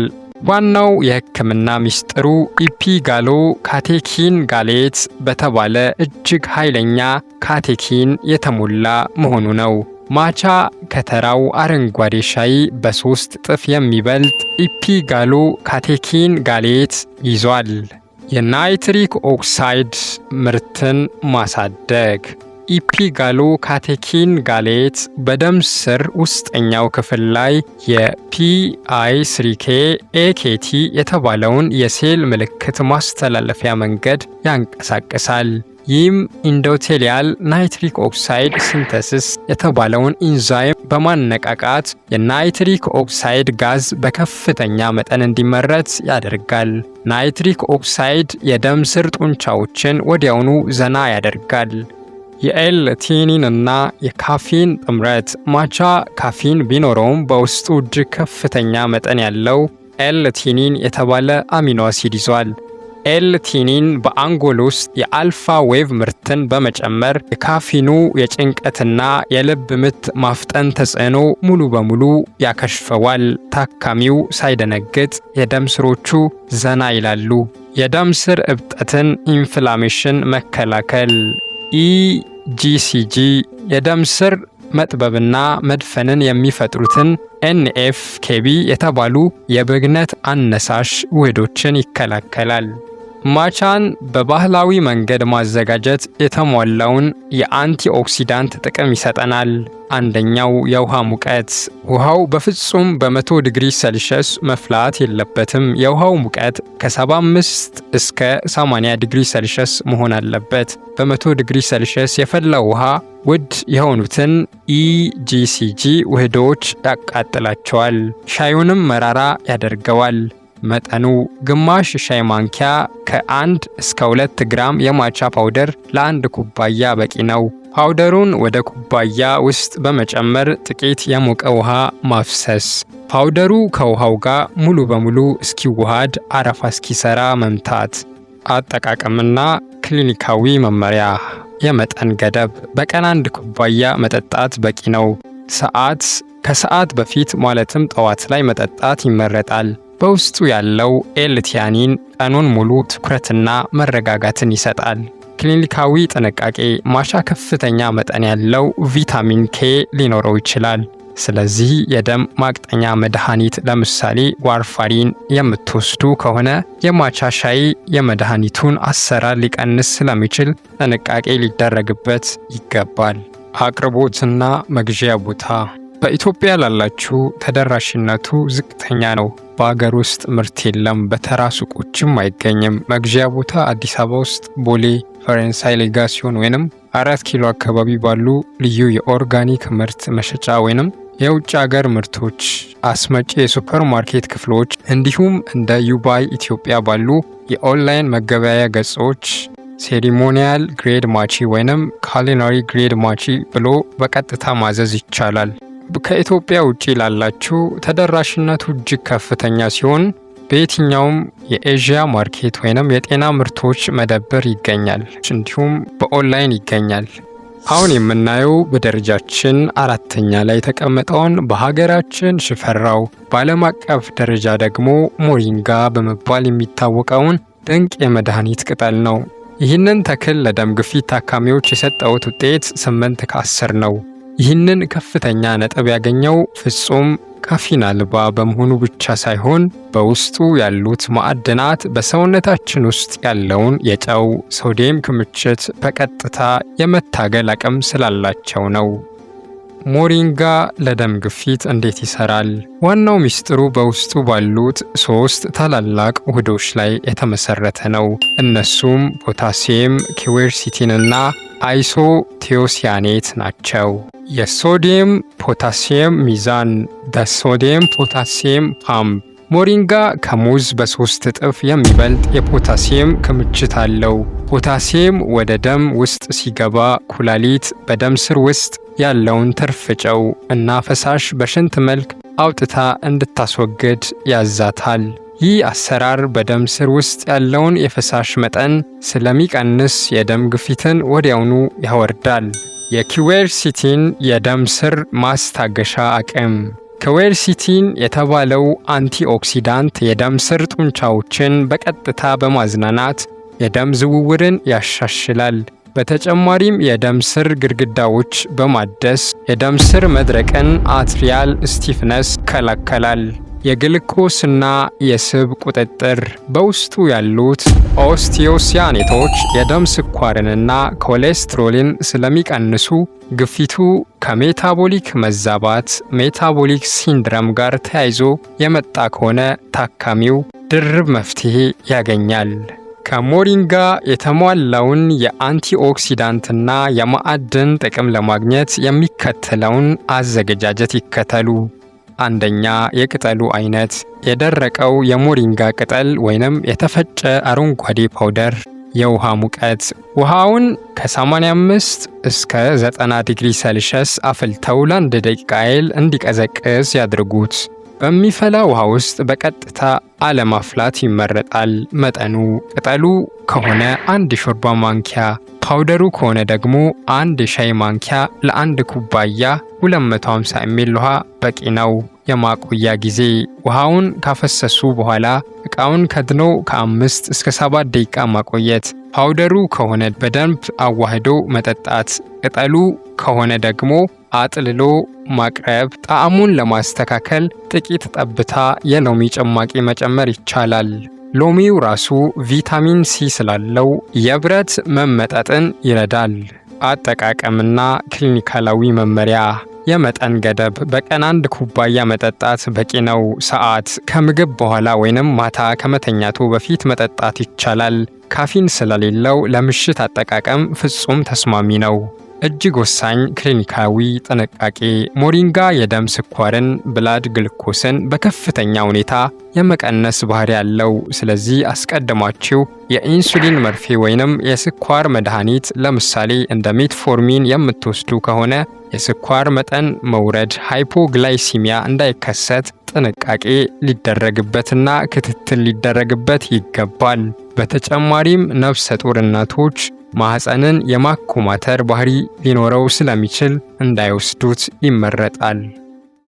ዋናው የሕክምና ሚስጥሩ ኢፒጋሎ ካቴኪን ጋሌት በተባለ እጅግ ኃይለኛ ካቴኪን የተሞላ መሆኑ ነው። ማቻ ከተራው አረንጓዴ ሻይ በ3 እጥፍ የሚበልጥ ኢፒጋሎ ካቴኪን ጋሌት ይዟል። የናይትሪክ ኦክሳይድ ምርትን ማሳደግ ኢፒጋሎ ካቴኪን ጋሌት በደም ስር ውስጠኛው ክፍል ላይ የፒአይ3ኬ ኤኬቲ የተባለውን የሴል ምልክት ማስተላለፊያ መንገድ ያንቀሳቅሳል። ይህም ኢንዶቴሊያል ናይትሪክ ኦክሳይድ ሲንተሲስ የተባለውን ኢንዛይም በማነቃቃት የናይትሪክ ኦክሳይድ ጋዝ በከፍተኛ መጠን እንዲመረት ያደርጋል። ናይትሪክ ኦክሳይድ የደም ስር ጡንቻዎችን ወዲያውኑ ዘና ያደርጋል። የኤል-ቲኒን እና የካፊን ጥምረት ማቻ ካፊን ቢኖረውም በውስጡ እጅግ ከፍተኛ መጠን ያለው ኤል-ቲኒን የተባለ አሚኖ አሲድ ይዟል። ኤል-ቲኒን በአንጎል ውስጥ የአልፋ ዌቭ ምርትን በመጨመር የካፊኑ የጭንቀትና የልብ ምት ማፍጠን ተጽዕኖ ሙሉ በሙሉ ያከሽፈዋል። ታካሚው ሳይደነግጥ የደም ስሮቹ ዘና ይላሉ። የደም ስር እብጠትን ኢንፍላሜሽን መከላከል ኢጂሲጂ የደም ስር መጥበብና መድፈንን የሚፈጥሩትን ኤንኤፍኬቢ የተባሉ የብግነት አነሳሽ ውህዶችን ይከላከላል። ማቻን በባህላዊ መንገድ ማዘጋጀት የተሟላውን የአንቲኦክሲዳንት ጥቅም ይሰጠናል። አንደኛው የውሃ ሙቀት። ውሃው በፍጹም በ100 ዲግሪ ሴልሺየስ መፍላት የለበትም። የውሃው ሙቀት ከ75 እስከ 80 ዲግሪ ሴልሺየስ መሆን አለበት። በ100 ዲግሪ ሴልሺየስ የፈላው ውሃ ውድ የሆኑትን ኢጂሲጂ ውህዶች ያቃጥላቸዋል፣ ሻዩንም መራራ ያደርገዋል። መጠኑ ግማሽ ሻይ ማንኪያ ከ1 እስከ 2 ግራም የማቻ ፓውደር ለ1 ኩባያ በቂ ነው። ፓውደሩን ወደ ኩባያ ውስጥ በመጨመር ጥቂት የሞቀ ውሃ ማፍሰስ። ፓውደሩ ከውሃው ጋር ሙሉ በሙሉ እስኪዋሃድ አረፋ እስኪሰራ መምታት። አጠቃቀምና ክሊኒካዊ መመሪያ የመጠን ገደብ በቀን 1 ኩባያ መጠጣት በቂ ነው። ሰዓት ከሰዓት በፊት ማለትም ጠዋት ላይ መጠጣት ይመረጣል። በውስጡ ያለው ኤል-ቲያኒን ቀኑን ሙሉ ትኩረትና መረጋጋትን ይሰጣል። ክሊኒካዊ ጥንቃቄ ማቻ ከፍተኛ መጠን ያለው ቪታሚን ኬ ሊኖረው ይችላል። ስለዚህ የደም ማቅጠኛ መድኃኒት ለምሳሌ ዋርፋሪን የምትወስዱ ከሆነ የማቻ ሻይ የመድኃኒቱን አሰራር ሊቀንስ ስለሚችል ጥንቃቄ ሊደረግበት ይገባል። አቅርቦትና መግዣ ቦታ በኢትዮጵያ ላላችሁ ተደራሽነቱ ዝቅተኛ ነው። በአገር ውስጥ ምርት የለም፣ በተራ ሱቆችም አይገኝም። መግዣ ቦታ አዲስ አበባ ውስጥ ቦሌ ፈረንሳይ ሌጋሲዮን ወይንም 4 ኪሎ አካባቢ ባሉ ልዩ የኦርጋኒክ ምርት መሸጫ ወይንም የውጭ ሀገር ምርቶች አስመጪ የሱፐርማርኬት ክፍሎች እንዲሁም እንደ ዩባይ ኢትዮጵያ ባሉ የኦንላይን መገበያያ ገጾች ሴሪሞኒያል ግሬድ ማቺ ወይንም ካሊናሪ ግሬድ ማቺ ብሎ በቀጥታ ማዘዝ ይቻላል። ከኢትዮጵያ ውጪ ላላችሁ ተደራሽነቱ እጅግ ከፍተኛ ሲሆን በየትኛውም የኤዥያ ማርኬት ወይንም የጤና ምርቶች መደብር ይገኛል፣ እንዲሁም በኦንላይን ይገኛል። አሁን የምናየው በደረጃችን 4ኛ ላይ የተቀመጠውን በሀገራችን ሽፈራው በዓለም አቀፍ ደረጃ ደግሞ ሞሪንጋ በመባል የሚታወቀውን ድንቅ የመድኃኒት ቅጠል ነው። ይህንን ተክል ለደም ግፊት ታካሚዎች የሰጠውት ውጤት 8 ከ10 ነው። ይህንን ከፍተኛ ነጥብ ያገኘው ፍጹም ካፊን አልባ በመሆኑ ብቻ ሳይሆን በውስጡ ያሉት ማዕድናት በሰውነታችን ውስጥ ያለውን የጨው ሶዲየም ክምችት በቀጥታ የመታገል አቅም ስላላቸው ነው። ሞሪንጋ ለደም ግፊት እንዴት ይሰራል? ዋናው ሚስጥሩ በውስጡ ባሉት 3 ታላላቅ ውህዶች ላይ የተመሰረተ ነው። እነሱም ፖታሲየም፣ ኪዌርሲቲን እና አይሶቲዮሲያኔት ናቸው። የሶዲየም ፖታሲየም ሚዛን ሶዲየም ፖታሲየም ፓምፕ። ሞሪንጋ ከሙዝ በ3 እጥፍ የሚበልጥ የፖታሲየም ክምችት አለው። ፖታሲየም ወደ ደም ውስጥ ሲገባ ኩላሊት በደም ስር ውስጥ ያለውን ትርፍ ጨው እና ፈሳሽ በሽንት መልክ አውጥታ እንድታስወግድ ያዛታል። ይህ አሰራር በደም ስር ውስጥ ያለውን የፈሳሽ መጠን ስለሚቀንስ የደም ግፊትን ወዲያውኑ ያወርዳል። የኪዌርሲቲን የደም ስር ማስታገሻ አቅም። ኪዌርሲቲን የተባለው አንቲኦክሲዳንት የደም ስር ጡንቻዎችን በቀጥታ በማዝናናት የደም ዝውውርን ያሻሽላል። በተጨማሪም የደም ስር ግድግዳዎች በማደስ የደም ስር መድረቅን አትሪያል ስቲፍነስ ይከላከላል። የግልኮስና የስብ ቁጥጥር። በውስጡ ያሉት ኦስቲዮሲያኔቶች የደም ስኳርንና ኮሌስትሮልን ስለሚቀንሱ ግፊቱ ከሜታቦሊክ መዛባት ሜታቦሊክ ሲንድረም ጋር ተያይዞ የመጣ ከሆነ ታካሚው ድርብ መፍትሄ ያገኛል። ከሞሪንጋ የተሟላውን የአንቲኦክሲዳንትና የማዕድን ጥቅም ለማግኘት የሚከተለውን አዘገጃጀት ይከተሉ። አንደኛ፣ የቅጠሉ አይነት። የደረቀው የሞሪንጋ ቅጠል ወይንም የተፈጨ አረንጓዴ ፓውደር። የውሃ ሙቀት። ውሃውን ከ85 እስከ 90 ዲግሪ ሴልሺየስ አፍልተው ለ1 ደቂቃ ያህል እንዲቀዘቅዝ ያድርጉት። በሚፈላ ውሃ ውስጥ በቀጥታ አለማፍላት ይመረጣል። መጠኑ ቅጠሉ ከሆነ 1 የሾርባ ማንኪያ፣ ፓውደሩ ከሆነ ደግሞ 1 የሻይ ማንኪያ ለ1 ኩባያ 250 ml ውሃ በቂ ነው። የማቆያ ጊዜ። ውሃውን ካፈሰሱ በኋላ ዕቃውን ከድኖ ከ5 እስከ 7 ደቂቃ ማቆየት። ፓውደሩ ከሆነ በደንብ አዋህዶ መጠጣት። ቅጠሉ ከሆነ ደግሞ አጥልሎ ማቅረብ። ጣዕሙን ለማስተካከል ጥቂት ጠብታ የሎሚ ጭማቂ መጨመር ይቻላል። ሎሚው ራሱ ቪታሚን ሲ ስላለው የብረት መመጠጥን ይረዳል። አጠቃቀምና ክሊኒካላዊ መመሪያ። የመጠን ገደብ። በቀን 1 ኩባያ መጠጣት በቂ ነው። ሰዓት። ከምግብ በኋላ ወይንም ማታ ከመተኛቱ በፊት መጠጣት ይቻላል። ካፊን ስለሌለው ለምሽት አጠቃቀም ፍጹም ተስማሚ ነው። እጅግ ወሳኝ ክሊኒካዊ ጥንቃቄ። ሞሪንጋ የደም ስኳርን ብላድ ግልኮስን በከፍተኛ ሁኔታ የመቀነስ ባህሪ ያለው። ስለዚህ አስቀድማችሁ የኢንሱሊን መርፌ ወይንም የስኳር መድኃኒት ለምሳሌ እንደ ሜትፎርሚን የምትወስዱ ከሆነ የስኳር መጠን መውረድ ሃይፖግላይሲሚያ እንዳይከሰት ጥንቃቄ ሊደረግበትና ክትትል ሊደረግበት ይገባል። በተጨማሪም ነፍሰ ጡር እናቶች ማህፀንን የማኮማተር ባህሪ ሊኖረው ስለሚችል እንዳይወስዱት ይመረጣል።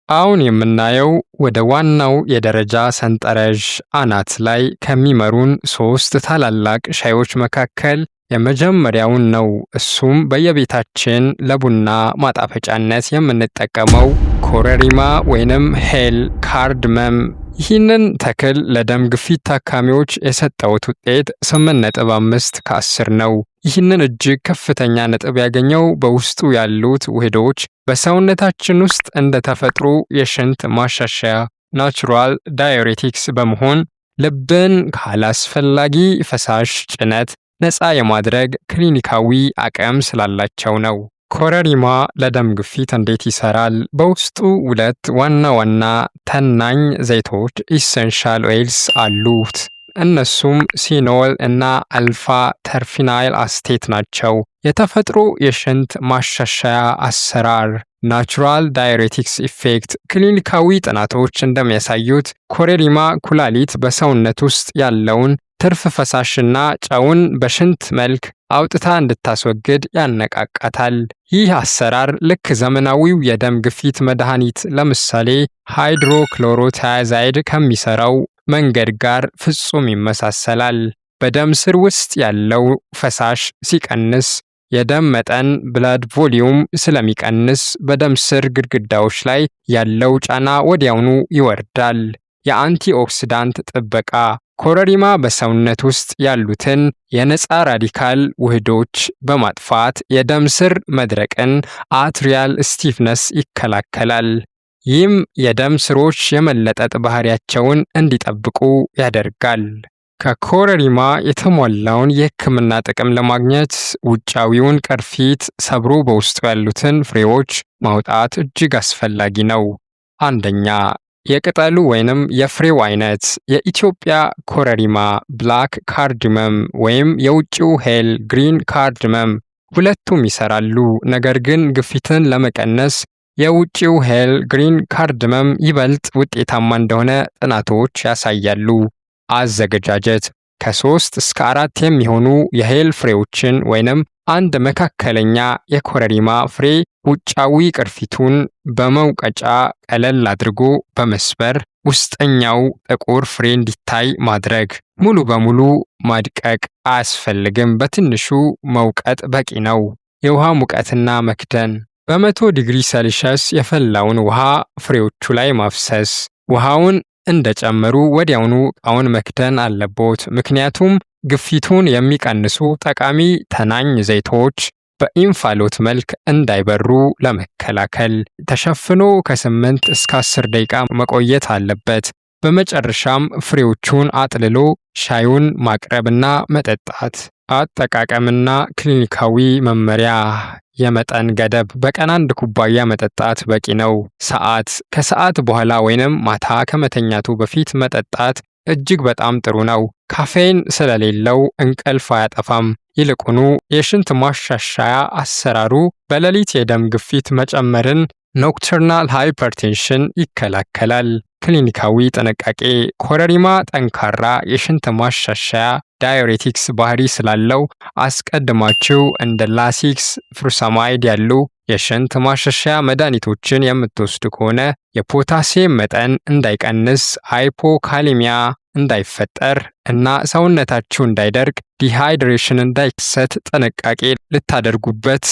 አሁን የምናየው ወደ ዋናው የደረጃ ሰንጠረዥ አናት ላይ ከሚመሩን 3 ታላላቅ ሻዮች መካከል የመጀመሪያውን ነው። እሱም በየቤታችን ለቡና ማጣፈጫነት የምንጠቀመው ኮረሪማ ወይንም ሄል ካርድመም። ይህንን ተክል ለደም ግፊት ታካሚዎች የሰጠውት ውጤት 8.5 ከ10 ነው። ይህንን እጅግ ከፍተኛ ነጥብ ያገኘው በውስጡ ያሉት ውህዶች በሰውነታችን ውስጥ እንደ ተፈጥሮ የሽንት ማሻሻያ ናቹራል ዳዩሬቲክስ በመሆን ልብን ካላስፈላጊ ፈሳሽ ጭነት ነፃ የማድረግ ክሊኒካዊ አቅም ስላላቸው ነው። ኮረሪማ ለደም ግፊት እንዴት ይሰራል? በውስጡ ሁለት ዋና ዋና ተናኝ ዘይቶች ኢሰንሻል ኦይልስ አሉት። እነሱም ሲኖል እና አልፋ ተርፊናይል አስቴት ናቸው። የተፈጥሮ የሽንት ማሻሻያ አሰራር ናቹራል ዳይሬቲክስ ኢፌክት። ክሊኒካዊ ጥናቶች እንደሚያሳዩት ኮረሪማ ኩላሊት በሰውነት ውስጥ ያለውን ትርፍ ፈሳሽና ጨውን በሽንት መልክ አውጥታ እንድታስወግድ ያነቃቃታል። ይህ አሰራር ልክ ዘመናዊው የደም ግፊት መድኃኒት ለምሳሌ ሃይድሮክሎሮታያዛይድ ከሚሰራው መንገድ ጋር ፍጹም ይመሳሰላል። በደም ስር ውስጥ ያለው ፈሳሽ ሲቀንስ የደም መጠን ብለድ ቮሊዩም ስለሚቀንስ በደም ስር ግድግዳዎች ላይ ያለው ጫና ወዲያውኑ ይወርዳል። የአንቲኦክሲዳንት ጥበቃ ኮረሪማ በሰውነት ውስጥ ያሉትን የነፃ ራዲካል ውህዶች በማጥፋት የደም ስር መድረቅን አትሪያል ስቲፍነስ ይከላከላል። ይህም የደም ስሮች የመለጠጥ ባህሪያቸውን እንዲጠብቁ ያደርጋል። ከኮረሪማ የተሟላውን የሕክምና ጥቅም ለማግኘት ውጫዊውን ቅርፊት ሰብሮ በውስጡ ያሉትን ፍሬዎች ማውጣት እጅግ አስፈላጊ ነው። አንደኛ፣ የቅጠሉ ወይንም የፍሬው አይነት የኢትዮጵያ ኮረሪማ ብላክ ካርድመም ወይም የውጭው ሄል ግሪን ካርድመም ሁለቱም ይሰራሉ። ነገር ግን ግፊትን ለመቀነስ የውጭው ሄል ግሪን ካርድመም ይበልጥ ውጤታማ እንደሆነ ጥናቶች ያሳያሉ። አዘገጃጀት ከ3 እስከ 4 የሚሆኑ የሄል ፍሬዎችን ወይንም አንድ መካከለኛ የኮረሪማ ፍሬ ውጫዊ ቅርፊቱን በመውቀጫ ቀለል አድርጎ በመስበር ውስጠኛው ጥቁር ፍሬ እንዲታይ ማድረግ። ሙሉ በሙሉ ማድቀቅ አያስፈልግም፣ በትንሹ መውቀጥ በቂ ነው። የውሃ ሙቀትና መክደን በ100 ዲግሪ ሴልሺየስ የፈላውን ውሃ ፍሬዎቹ ላይ ማፍሰስ። ውሃውን እንደጨመሩ ወዲያውኑ እቃውን መክደን አለቦት፣ ምክንያቱም ግፊቱን የሚቀንሱ ጠቃሚ ተናኝ ዘይቶች በኢንፋሎት መልክ እንዳይበሩ ለመከላከል። ተሸፍኖ ከ8 እስከ 10 ደቂቃ መቆየት አለበት። በመጨረሻም ፍሬዎቹን አጥልሎ ሻዩን ማቅረብና መጠጣት። አጠቃቀምና ክሊኒካዊ መመሪያ የመጠን ገደብ በቀን 1 ኩባያ መጠጣት በቂ ነው። ሰዓት ከሰዓት በኋላ ወይንም ማታ ከመተኛቱ በፊት መጠጣት እጅግ በጣም ጥሩ ነው። ካፌን ስለሌለው እንቅልፍ አያጠፋም። ይልቁኑ የሽንት ማሻሻያ አሰራሩ በሌሊት የደም ግፊት መጨመርን ኖክተርናል ሃይፐርቴንሽን ይከላከላል። ክሊኒካዊ ጥንቃቄ ኮረሪማ ጠንካራ የሽንት ማሻሻያ ዳዩሬቲክስ ባህሪ ስላለው አስቀድማችሁ እንደ ላሲክስ፣ ፍሩሳማይድ ያሉ የሽንት ማሻሻያ መድኃኒቶችን የምትወስዱ ከሆነ የፖታሲየም መጠን እንዳይቀንስ፣ ሃይፖካሊሚያ እንዳይፈጠር እና ሰውነታችሁ እንዳይደርቅ፣ ዲሃይድሬሽን እንዳይከሰት ጥንቃቄ ልታደርጉበት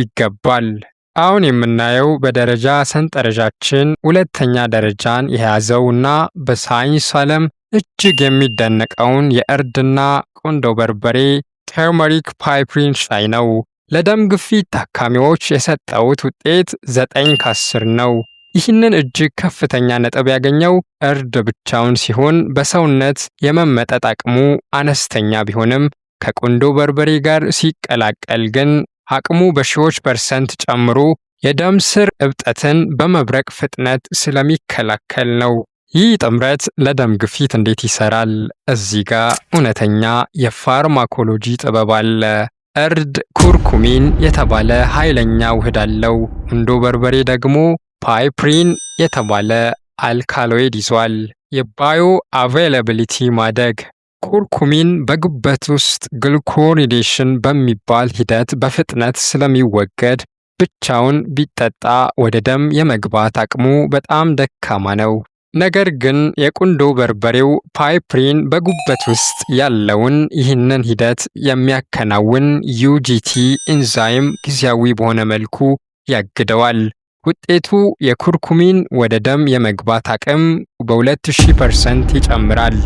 ይገባል። አሁን የምናየው በደረጃ ሰንጠረዣችን 2ኛ ደረጃን የያዘው እና በሳይንስ ዓለም እጅግ የሚደነቀውን የእርድና ቁንዶ በርበሬ ተርመሪክ ፓይፕሪን ሻይ ነው። ለደም ግፊት ታካሚዎች የሰጠውት ውጤት 9 ከ10 ነው። ይህንን እጅግ ከፍተኛ ነጥብ ያገኘው እርድ ብቻውን ሲሆን በሰውነት የመመጠጥ አቅሙ አነስተኛ ቢሆንም ከቁንዶ በርበሬ ጋር ሲቀላቀል ግን አቅሙ በሺዎች % ጨምሮ የደም ስር እብጠትን በመብረቅ ፍጥነት ስለሚከላከል ነው። ይህ ጥምረት ለደም ግፊት እንዴት ይሰራል? እዚህ ጋር እውነተኛ የፋርማኮሎጂ ጥበብ አለ። እርድ ኩርኩሚን የተባለ ኃይለኛ ውህድ አለው። ቁንዶ በርበሬ ደግሞ ፓይፕሪን የተባለ አልካሎይድ ይዟል። የባዮ አቬይላቢሊቲ ማደግ ኩርኩሚን በጉበት ውስጥ ግሉኮኒዴሽን በሚባል ሂደት በፍጥነት ስለሚወገድ ብቻውን ቢጠጣ ወደ ደም የመግባት አቅሙ በጣም ደካማ ነው። ነገር ግን የቁንዶ በርበሬው ፓይፕሪን በጉበት ውስጥ ያለውን ይህንን ሂደት የሚያከናውን ዩጂቲ ኢንዛይም ጊዜያዊ በሆነ መልኩ ያግደዋል። ውጤቱ የኩርኩሚን ወደ ደም የመግባት አቅም በ2000% ይጨምራል።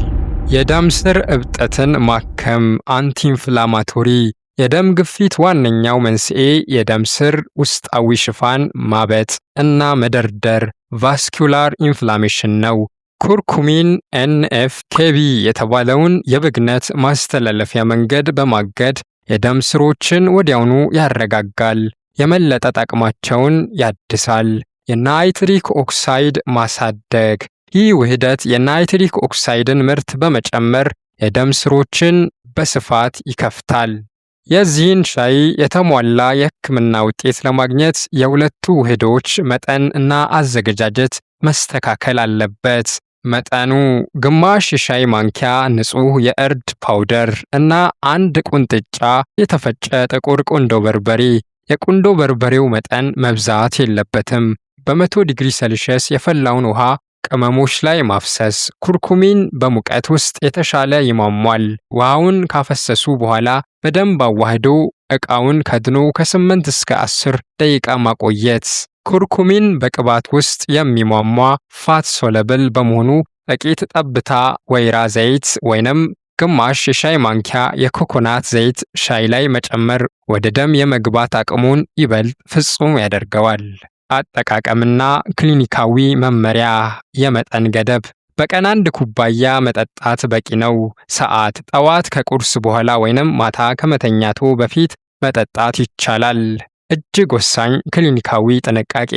የደም ስር እብጠትን ማከም አንቲኢንፍላማቶሪ የደም ግፊት ዋነኛው መንስኤ የደም ስር ውስጣዊ ሽፋን ማበጥ እና መደርደር ቫስኩላር ኢንፍላሜሽን ነው። ኩርኩሚን NF-kB የተባለውን የብግነት ማስተላለፊያ መንገድ በማገድ የደም ስሮችን ወዲያውኑ ያረጋጋል። የመለጠጥ አቅማቸውን ያድሳል። የናይትሪክ ኦክሳይድ ማሳደግ። ይህ ውህደት የናይትሪክ ኦክሳይድን ምርት በመጨመር የደም ስሮችን በስፋት ይከፍታል። የዚህን ሻይ የተሟላ የሕክምና ውጤት ለማግኘት የሁለቱ ውህዶች መጠን እና አዘገጃጀት መስተካከል አለበት። መጠኑ ግማሽ የሻይ ማንኪያ ንጹህ የእርድ ፓውደር እና 1 ቁንጥጫ የተፈጨ ጥቁር ቁንዶ በርበሬ። የቁንዶ በርበሬው መጠን መብዛት የለበትም። በ100 ዲግሪ ሴልሺየስ የፈላውን ውሃ ቅመሞች ላይ ማፍሰስ። ኩርኩሚን በሙቀት ውስጥ የተሻለ ይሟሟል። ውሃውን ካፈሰሱ በኋላ በደንብ አዋህዶ ዕቃውን ከድኖ ከ8 እስከ 10 ደቂቃ ማቆየት። ኩርኩሚን በቅባት ውስጥ የሚሟሟ ፋት ሶለብል በመሆኑ ጥቂት ጠብታ ወይራ ዘይት ወይንም ግማሽ የሻይ ማንኪያ የኮኮናት ዘይት ሻይ ላይ መጨመር ወደ ደም የመግባት አቅሙን ይበልጥ ፍጹም ያደርገዋል። አጠቃቀምና ክሊኒካዊ መመሪያ። የመጠን ገደብ። በቀን 1 ኩባያ መጠጣት በቂ ነው። ሰዓት ጠዋት ከቁርስ በኋላ ወይንም ማታ ከመተኛቱ በፊት መጠጣት ይቻላል። እጅግ ወሳኝ ክሊኒካዊ ጥንቃቄ።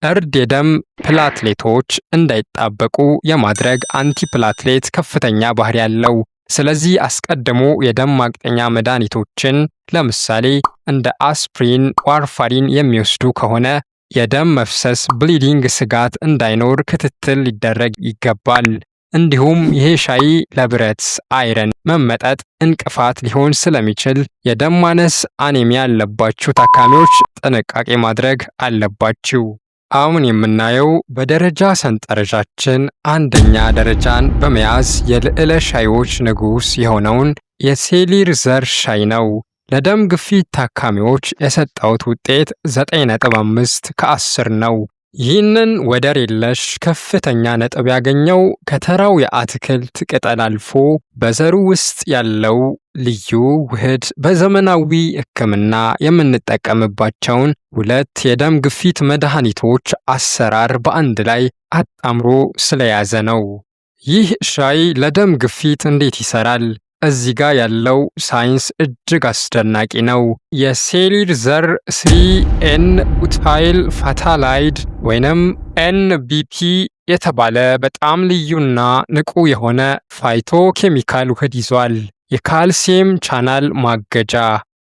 እርድ የደም ፕላትሌቶች እንዳይጣበቁ የማድረግ አንቲፕላትሌት ከፍተኛ ባህሪ ያለው። ስለዚህ አስቀድሞ የደም ማቅጠኛ መድኃኒቶችን ለምሳሌ እንደ አስፕሪን፣ ዋርፋሪን የሚወስዱ ከሆነ የደም መፍሰስ ብሊዲንግ ስጋት እንዳይኖር ክትትል ሊደረግ ይገባል። እንዲሁም ይሄ ሻይ ለብረት አይረን መመጠጥ እንቅፋት ሊሆን ስለሚችል የደም ማነስ አኔሚያ ያለባችሁ ታካሚዎች ጥንቃቄ ማድረግ አለባችሁ። አሁን የምናየው በደረጃ ሰንጠረዣችን 1ኛ ደረጃን በመያዝ የልዕለ ሻዮች ንጉሥ የሆነውን የሴሊር ዘር ሻይ ነው። ለደም ግፊት ታካሚዎች የሰጠሁት ውጤት 9.5 ከ10 ነው። ይህንን ወደር የለሽ ከፍተኛ ነጥብ ያገኘው ከተራው የአትክልት ቅጠል አልፎ በዘሩ ውስጥ ያለው ልዩ ውህድ በዘመናዊ ሕክምና የምንጠቀምባቸውን 2 የደም ግፊት መድኃኒቶች አሰራር በአንድ ላይ አጣምሮ ስለያዘ ነው። ይህ ሻይ ለደም ግፊት እንዴት ይሰራል? እዚህ ጋር ያለው ሳይንስ እጅግ አስደናቂ ነው። የሴሊር ዘር 3N ቡታይል ፋታላይድ ወይንም NBP የተባለ በጣም ልዩና ንቁ የሆነ ፋይቶ ኬሚካል ውህድ ይዟል። የካልሲየም ቻናል ማገጃ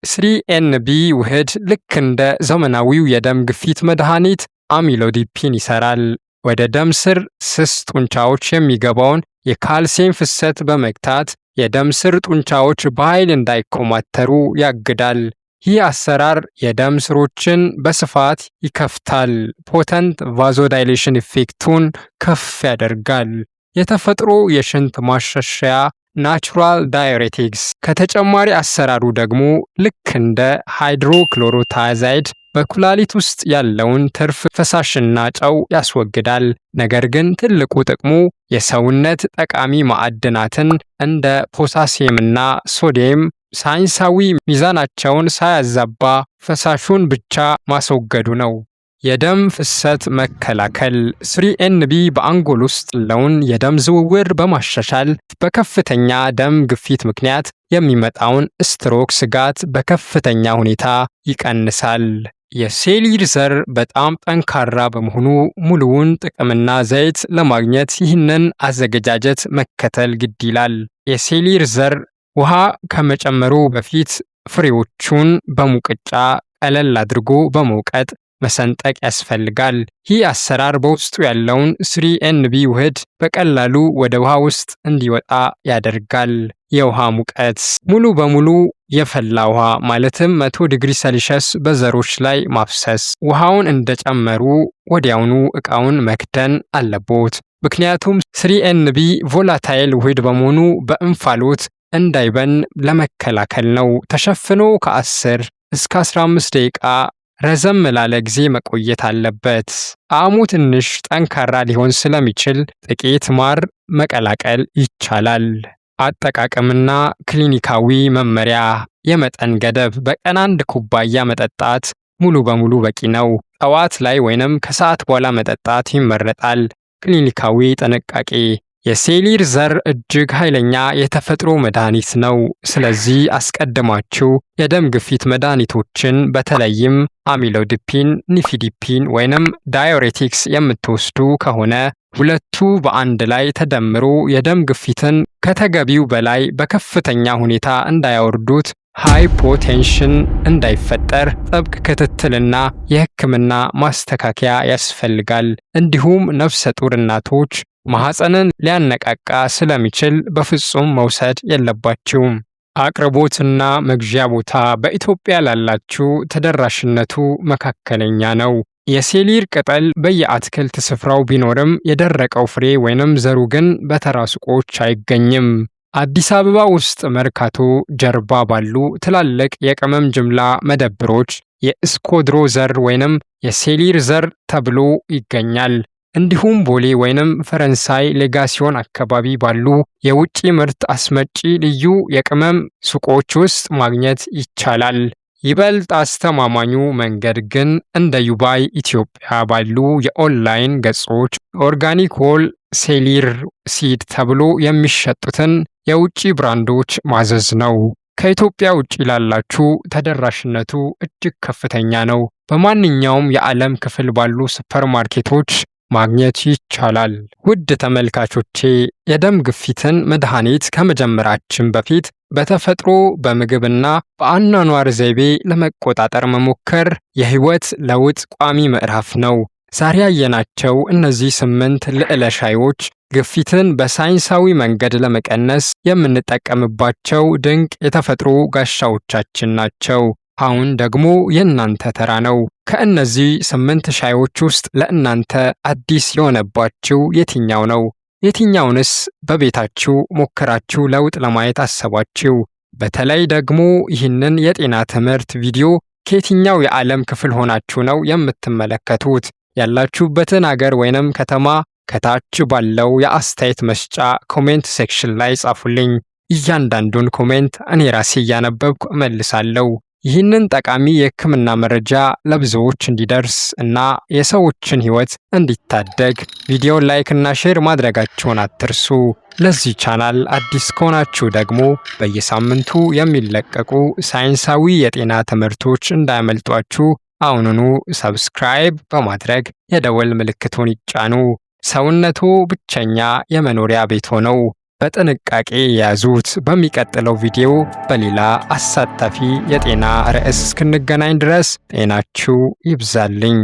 3NB ውህድ ልክ እንደ ዘመናዊው የደም ግፊት መድኃኒት አሚሎዲፒን ይሰራል። ወደ ደም ስር ስስ ጡንቻዎች የሚገባውን የካልሲየም ፍሰት በመግታት የደም ስር ጡንቻዎች በኃይል እንዳይኮማተሩ ያግዳል። ይህ አሰራር የደም ስሮችን በስፋት ይከፍታል። ፖተንት ቫዞዳይሌሽን ኢፌክቱን ከፍ ያደርጋል። የተፈጥሮ የሽንት ማሻሻያ ናቹራል ዳዩሬቲክስ። ከተጨማሪ አሰራሩ ደግሞ ልክ እንደ ሃይድሮክሎሮታያዛይድ በኩላሊት ውስጥ ያለውን ትርፍ ፈሳሽና ጨው ያስወግዳል። ነገር ግን ትልቁ ጥቅሙ የሰውነት ጠቃሚ ማዕድናትን እንደ ፖታሲየምና ሶዲየም ሳይንሳዊ ሚዛናቸውን ሳያዛባ ፈሳሹን ብቻ ማስወገዱ ነው። የደም ፍሰት መከላከል 3NB በአንጎል ውስጥ ያለውን የደም ዝውውር በማሻሻል በከፍተኛ ደም ግፊት ምክንያት የሚመጣውን ስትሮክ ስጋት በከፍተኛ ሁኔታ ይቀንሳል። የሴሊር ዘር በጣም ጠንካራ በመሆኑ ሙሉውን ጥቅምና ዘይት ለማግኘት ይህንን አዘገጃጀት መከተል ግድ ይላል። የሴሊር ዘር ውሃ ከመጨመሩ በፊት ፍሬዎቹን በሙቀጫ ቀለል አድርጎ በመውቀጥ መሰንጠቅ ያስፈልጋል። ይህ አሰራር በውስጡ ያለውን 3NB ውህድ በቀላሉ ወደ ውሃ ውስጥ እንዲወጣ ያደርጋል። የውሃ ሙቀት ሙሉ በሙሉ የፈላ ውሃ ማለትም 100 ዲግሪ ሴልሺየስ በዘሮች ላይ ማፍሰስ። ውሃውን እንደጨመሩ ወዲያውኑ ዕቃውን መክደን አለቦት። ምክንያቱም 3NB ቮላታይል ውህድ በመሆኑ በእንፋሎት እንዳይበን ለመከላከል ነው። ተሸፍኖ ከ10 እስከ 15 ደቂቃ ረዘም ላለ ጊዜ መቆየት አለበት። ጣዕሙ ትንሽ ጠንካራ ሊሆን ስለሚችል ጥቂት ማር መቀላቀል ይቻላል። አጠቃቀምና ክሊኒካዊ መመሪያ። የመጠን ገደብ በቀን 1 ኩባያ መጠጣት ሙሉ በሙሉ በቂ ነው። ጠዋት ላይ ወይንም ከሰዓት በኋላ መጠጣት ይመረጣል። ክሊኒካዊ ጥንቃቄ የሴሊር ዘር እጅግ ኃይለኛ የተፈጥሮ መድኃኒት ነው። ስለዚህ አስቀድማችሁ የደም ግፊት መድኃኒቶችን በተለይም አሚሎዲፒን፣ ኒፊዲፒን ወይንም ዳዩሬቲክስ የምትወስዱ ከሆነ ሁለቱ በአንድ ላይ ተደምሮ የደም ግፊትን ከተገቢው በላይ በከፍተኛ ሁኔታ እንዳያወርዱት ሃይፖቴንሽን እንዳይፈጠር ጥብቅ ክትትልና የሕክምና ማስተካከያ ያስፈልጋል። እንዲሁም ነፍሰ ጡር እናቶች ማህፀንን ሊያነቃቃ ስለሚችል በፍጹም መውሰድ የለባችሁም። አቅርቦትና መግዣ ቦታ በኢትዮጵያ ላላችሁ ተደራሽነቱ መካከለኛ ነው። የሴሊር ቅጠል በየአትክልት ስፍራው ቢኖርም የደረቀው ፍሬ ወይንም ዘሩ ግን በተራ ሱቆች አይገኝም። አዲስ አበባ ውስጥ መርካቶ ጀርባ ባሉ ትላልቅ የቅመም ጅምላ መደብሮች የእስኮድሮ ዘር ወይንም የሴሊር ዘር ተብሎ ይገኛል። እንዲሁም ቦሌ ወይንም ፈረንሳይ ሌጋሲዮን አካባቢ ባሉ የውጭ ምርት አስመጪ ልዩ የቅመም ሱቆች ውስጥ ማግኘት ይቻላል። ይበልጥ አስተማማኙ መንገድ ግን እንደ ዩባይ ኢትዮጵያ ባሉ የኦንላይን ገጾች ኦርጋኒክ ሆል ሴሊር ሲድ ተብሎ የሚሸጡትን የውጭ ብራንዶች ማዘዝ ነው። ከኢትዮጵያ ውጭ ላላችሁ ተደራሽነቱ እጅግ ከፍተኛ ነው። በማንኛውም የዓለም ክፍል ባሉ ሱፐርማርኬቶች ማግኘት ይቻላል። ውድ ተመልካቾቼ የደም ግፊትን መድኃኒት ከመጀመራችን በፊት በተፈጥሮ በምግብና በአኗኗር ዘይቤ ለመቆጣጠር መሞከር የህይወት ለውጥ ቋሚ ምዕራፍ ነው። ዛሬ ያየናቸው እነዚህ 8 ልዕለ ሻዮች ግፊትን በሳይንሳዊ መንገድ ለመቀነስ የምንጠቀምባቸው ድንቅ የተፈጥሮ ጋሻዎቻችን ናቸው። አሁን ደግሞ የእናንተ ተራ ነው። ከእነዚህ 8 ሻዮች ውስጥ ለእናንተ አዲስ የሆነባችሁ የትኛው ነው? የትኛውንስ በቤታችሁ ሞክራችሁ ለውጥ ለማየት አሰባችሁ? በተለይ ደግሞ ይህንን የጤና ትምህርት ቪዲዮ ከየትኛው የዓለም ክፍል ሆናችሁ ነው የምትመለከቱት? ያላችሁበትን አገር ወይንም ከተማ ከታች ባለው የአስተያየት መስጫ ኮሜንት ሴክሽን ላይ ጻፉልኝ። እያንዳንዱን ኮሜንት እኔ ራሴ እያነበብኩ እመልሳለሁ። ይህንን ጠቃሚ የሕክምና መረጃ ለብዙዎች እንዲደርስ እና የሰዎችን ሕይወት እንዲታደግ ቪዲዮን ላይክ እና ሼር ማድረጋችሁን አትርሱ። ለዚህ ቻናል አዲስ ከሆናችሁ ደግሞ በየሳምንቱ የሚለቀቁ ሳይንሳዊ የጤና ትምህርቶች እንዳያመልጧችሁ አሁኑኑ ሰብስክራይብ በማድረግ የደወል ምልክቱን ይጫኑ። ሰውነቱ ብቸኛ የመኖሪያ ቤት ሆነው በጥንቃቄ ያዙት። በሚቀጥለው ቪዲዮ በሌላ አሳታፊ የጤና ርዕስ እስክንገናኝ ድረስ ጤናችሁ ይብዛልኝ።